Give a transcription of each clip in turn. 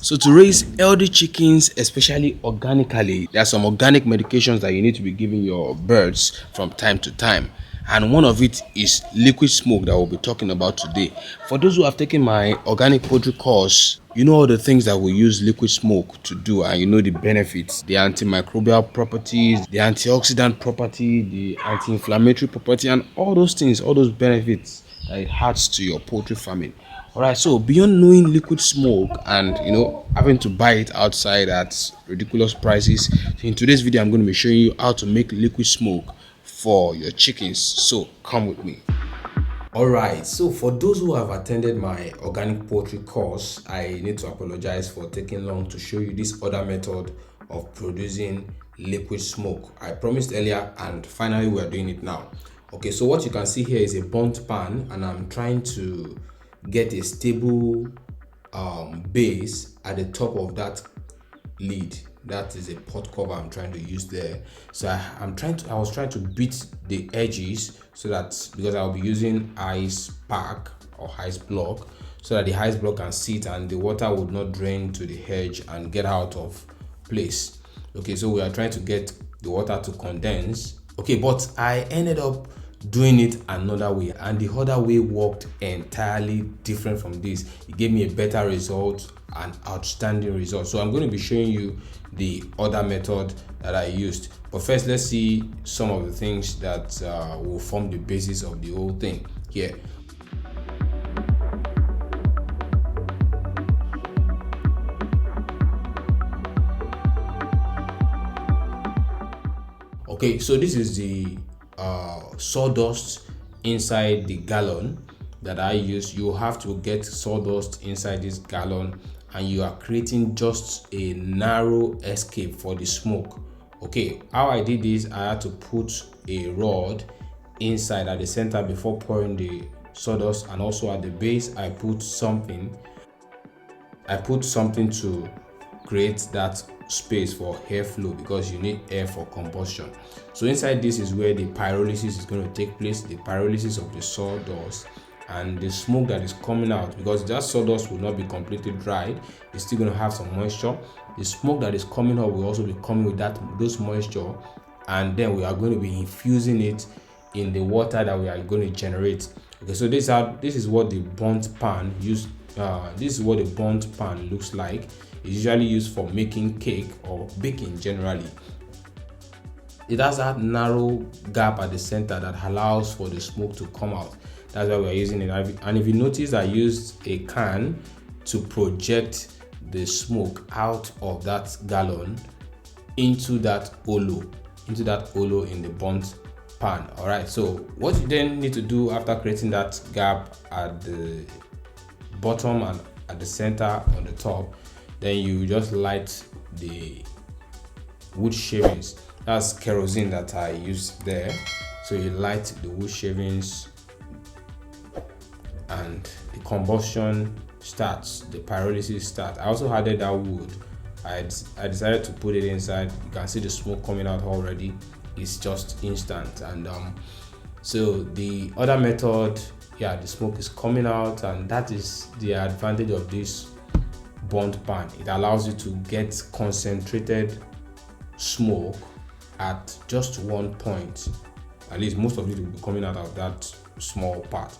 So to raise healthy chickens, especially organically, there are some organic medications that you need to be giving your birds from time to time. And one of it is liquid smoke that we'll be talking about today. For those who have taken my organic poultry course, you know all the things that we use liquid smoke to do, and you know the benefits, the antimicrobial properties, the antioxidant property, the anti-inflammatory property, and all those things, all those benefits that it adds to your poultry farming. All right, so beyond knowing liquid smoke and having to buy it outside at ridiculous prices, in today's video I'm going to be showing you how to make liquid smoke for your chickens. So come with me. Alright, so for those who have attended my organic poultry course, I need to apologize for taking long to show you this other method of producing liquid smoke. I promised earlier and finally we are doing it now. Okay, so what you can see here is a burnt pan, and I'm trying to get a stable base at the top of that lid. That is a pot cover I'm trying to use there. So I was trying to beat the edges so that, because I'll be using ice pack or ice block, so that the ice block can sit and the water would not drain to the edge and get out of place. Okay, so we are trying to get the water to condense. Okay, but I ended up doing it another way, and the other way worked entirely different from this. It gave me a better result, an outstanding result. So I'm going to be showing you the other method that I used. But first, let's see some of the things that will form the basis of the whole thing here. Okay, so this is the sawdust inside the gallon that I use. You have to get sawdust inside this gallon, and you are creating just a narrow escape for the smoke. Okay, how I did this, I had to put a rod inside at the center before pouring the sawdust, and also at the base I put something to create that space for airflow, because you need air for combustion. So inside this is where the pyrolysis is going to take place, the pyrolysis of the sawdust, and the smoke that is coming out, because that sawdust will not be completely dried, it's still going to have some moisture. The smoke that is coming out will also be coming with those moisture, and then we are going to be infusing it in the water that we are going to generate. Okay, so this is what the burnt pan looks like. It's usually used for making cake or baking generally. It has that narrow gap at the center that allows for the smoke to come out. That's why we're using it. And if you notice, I used a can to project the smoke out of that gallon into that holo in the burnt pan. All right, so what you then need to do after creating that gap at the bottom and at the center on the top, then you just light the wood shavings. That's kerosene that I used there. So you light the wood shavings and the combustion starts, the pyrolysis starts. I also added that wood. I decided to put it inside. You can see the smoke coming out already. It's just instant. And so the other method, the smoke is coming out, and that is the advantage of this burnt pan. It allows you to get concentrated smoke at just one point. At least most of it will be coming out of that small part.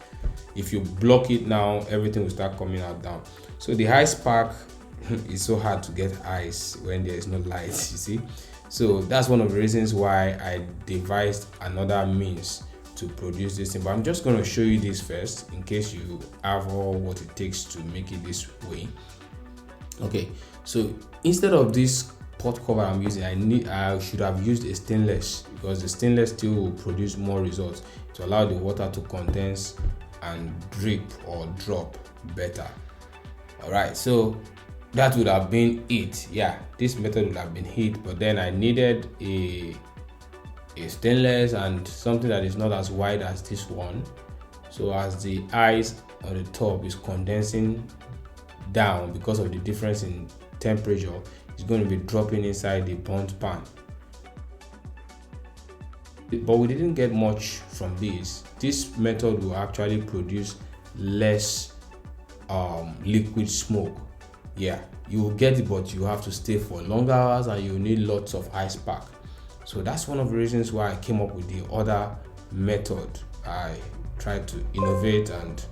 If you block it now, everything will start coming out down. So the ice pack is so hard to get ice when there is no light, you see. So that's one of the reasons why I devised another means to produce this thing. But I'm just going to show you this first, in case you have all what it takes to make it this way. Okay, so instead of this pot cover I'm using, I should have used a stainless, because the stainless steel will produce more results to allow the water to condense and drip or drop better. All right, so that would have been it. This method would have been it, but then I needed a stainless and something that is not as wide as this one. So as the ice on the top is condensing down because of the difference in temperature, it's going to be dropping inside the burnt pan. But we didn't get much from this. This method will actually produce less liquid smoke Yeah, you will get it, but you have to stay for longer hours and you need lots of ice pack. So that's one of the reasons why I came up with the other method. I tried to innovate, and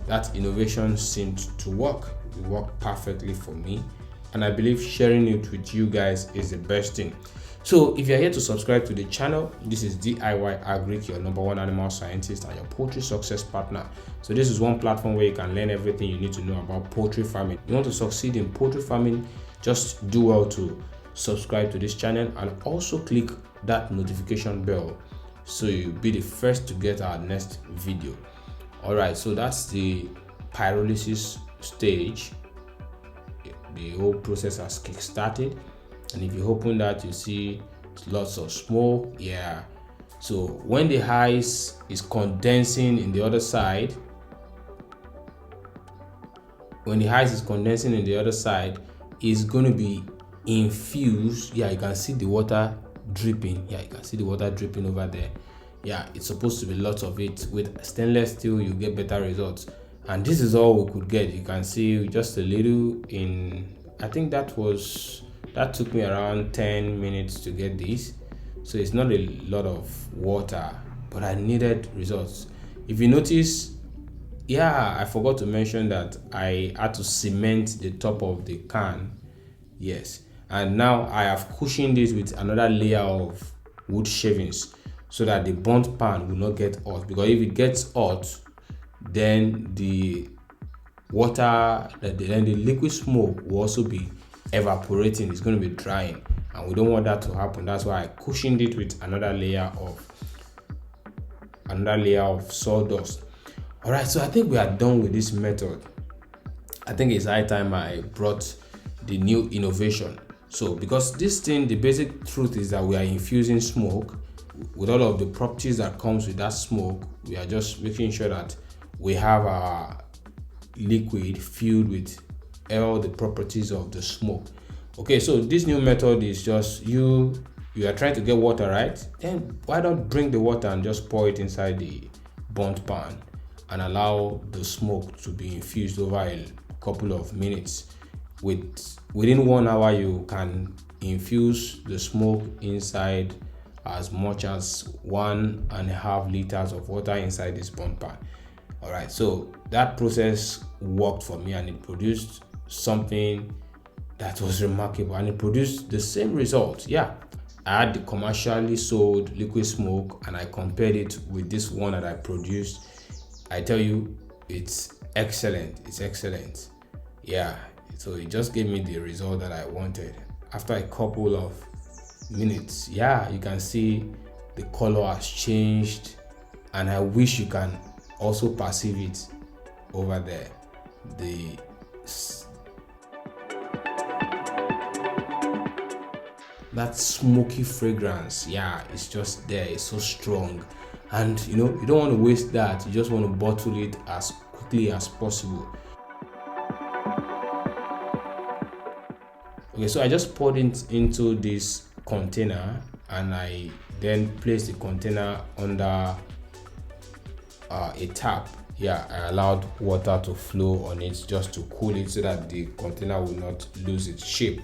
that innovation seemed to work. It worked perfectly for me, and I believe sharing it with you guys is the best thing. So if you're here to subscribe to the channel, this is DIY Agric, your #1 animal scientist and your poultry success partner. So this is one platform where you can learn everything you need to know about poultry farming. You want to succeed in poultry farming, just do well to subscribe to this channel and also click that notification bell so you'll be the first to get our next video. All right, so that's the pyrolysis stage. The whole process has kick-started, and if you open that, you see lots of smoke. Yeah, so when the ice is condensing in the other side, it's going to be infused. Yeah, you can see the water dripping. Yeah, you can see the water dripping over there. Yeah, it's supposed to be lots of it. With stainless steel, you get better results, and this is all we could get. You can see just a little in, I think that took me around 10 minutes to get this. So it's not a lot of water, but I needed results. If you notice, yeah, I forgot to mention that I had to cement the top of the can. Yes, and now I have cushioned it with another layer of wood shavings so that the burnt pan will not get hot, because if it gets hot, then the water, then the liquid smoke will also be evaporating. It's going to be drying, and we don't want that to happen. That's why I cushioned it with another layer of sawdust. All right, so I think we are done with this method. I think it's high time I brought the new innovation. So because this thing, the basic truth is that we are infusing smoke with all of the properties that comes with that smoke. We are just making sure that we have our liquid filled with all the properties of the smoke. Okay, so this new method is just you are trying to get water, right? Then why don't bring the water and just pour it inside the burnt pan and allow the smoke to be infused over a couple of minutes. Within 1 hour, you can infuse the smoke inside as much as 1.5 liters of water inside this burnt pan. All right, so that process worked for me, and it produced something that was remarkable, and it produced the same result. Yeah, I had the commercially sold liquid smoke and I compared it with this one that I produced. I tell you, it's excellent. It's excellent. Yeah, so it just gave me the result that I wanted after a couple of minutes. Yeah, you can see the color has changed, and I wish you can also perceive it over there. That smoky fragrance, yeah, it's just there. It's so strong, and you don't want to waste that. You just want to bottle it as quickly as possible. Okay, so I just poured it into this container, and I then placed the container under a tap. Yeah, I allowed water to flow on it just to cool it so that the container will not lose its shape.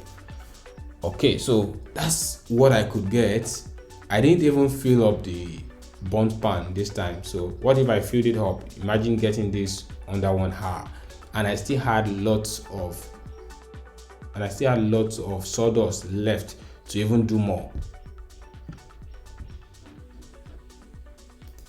Okay, so that's what I could get. I didn't even fill up the burnt pan this time. So what if I filled it up? Imagine getting this under 1 hour, and I still had lots of sawdust left to even do more.